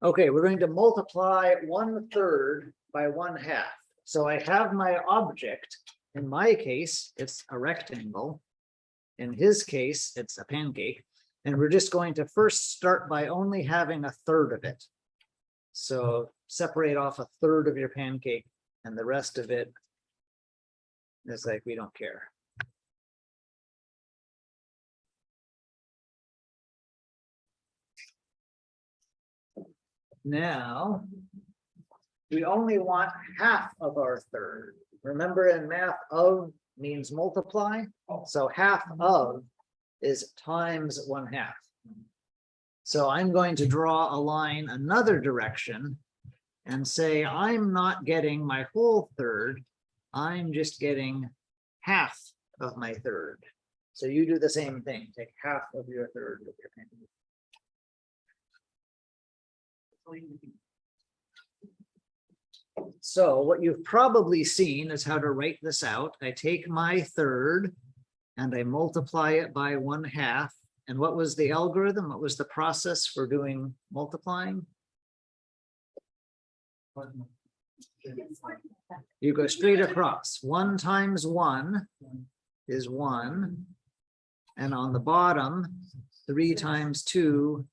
Okay, we're going to multiply 1/3 by 1/2. So I have my object. In my case, it's a rectangle. In his case, it's a pancake. And we're just going to first start by only having 1/3 of it. So separate off 1/3 of your pancake and the rest of it is like, we don't care. Now, we only want half of our third. Remember, in math, of means multiply. So half of is times 1/2. So I'm going to draw a line another direction and say, I'm not getting my whole third. I'm just getting half of my third. So you do the same thing. Take half of your third of your pancake. So what you've probably seen is how to write this out. I take my third and I multiply it by 1/2. And what was the algorithm? What was the process for doing multiplying? You go straight across. 1 times 1 is 1. And on the bottom, 3 times 2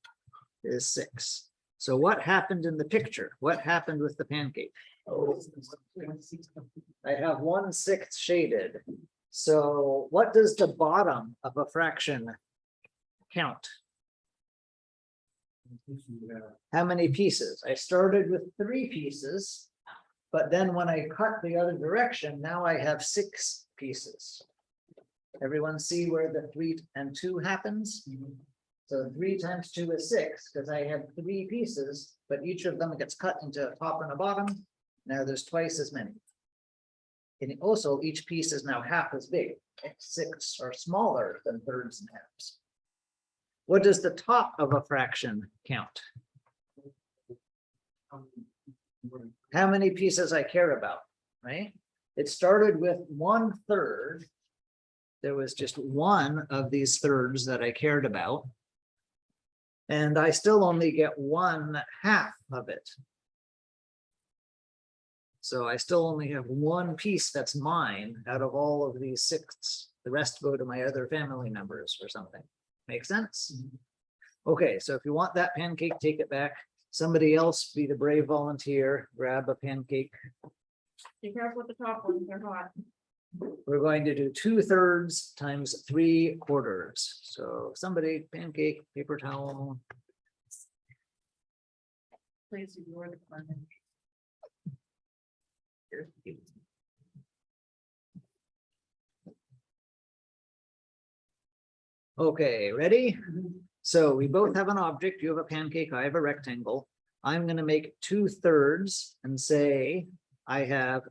is 6. So what happened in the picture? What happened with the pancake? I have 1/6 shaded. So what does the bottom of a fraction count? How many pieces? I started with 3 pieces, but then when I cut the other direction, now I have 6 pieces. Everyone see where the 3 and 2 happens? So 3 times 2 is 6, because I had 3 pieces, but each of them gets cut into a top and a bottom. Now there's twice as many. And also each piece is now half as big. 6 are smaller than thirds and halves. What does the top of a fraction count? How many pieces I care about, right? It started with 1/3. There was just one of these thirds that I cared about. And I still only get 1/2 of it. So I still only have 1 piece that's mine out of all of these 6. The rest go to my other family members or something. Make sense? Okay, so if you want that pancake, take it back. Somebody else be the brave volunteer, grab a pancake. Be careful with the top ones, they're hot. We're going to do 2/3 times 3/4. So somebody, pancake, paper towel. Please ignore the comment. Okay, ready? So we both have an object. You have a pancake, I have a rectangle. I'm going to make 2/3 and say I have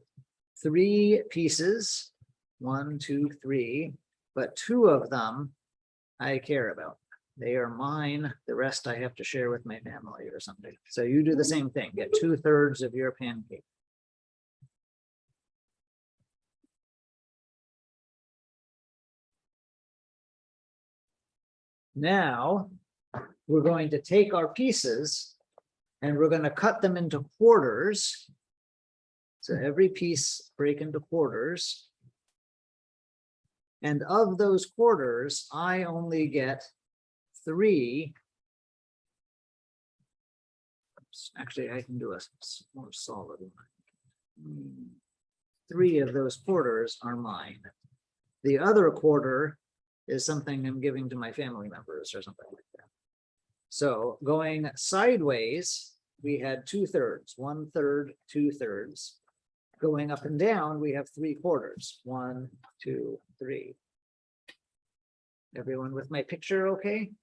3 pieces, 1, 2, 3, but 2 of them I care about. They are mine. The rest I have to share with my family or something. So you do the same thing. Get 2/3 of your pancake. Now we're going to take our pieces and we're going to cut them into quarters. So every piece break into quarters. And of those quarters, I only get 3. Actually, I can do a more solid one. 3 of those quarters are mine. The other quarter is something I'm giving to my family members or something like that. So going sideways, we had 2/3, 1/3, 2/3. Going up and down, we have 3/4. 1, 2, 3. Everyone with my picture, okay?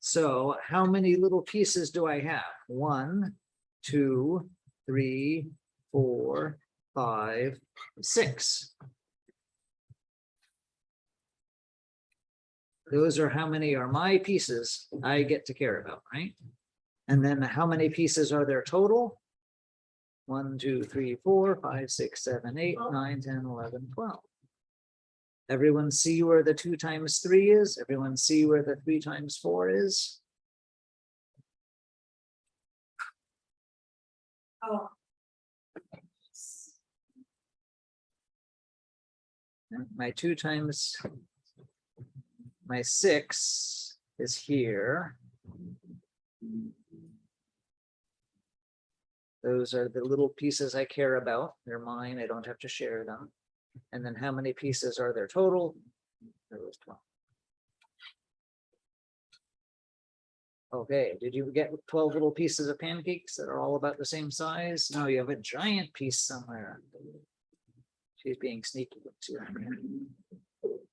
So how many little pieces do I have? 1, 2, 3, 4, 5, 6. Those are how many are my pieces I get to care about, right? And then how many pieces are there total? 1, 2, 3, 4, 5, 6, 7, 8, 9, 10, 11, 12. Everyone see where the 2 times 3 is? Everyone see where the 3 times 4 is? Oh. And my 2 times my 6 is here. Those are the little pieces I care about. They're mine. I don't have to share them. And then how many pieces are there total? There was 12. Okay, did you get 12 little pieces of pancakes that are all about the same size? No, you have a giant piece somewhere. She's being sneaky.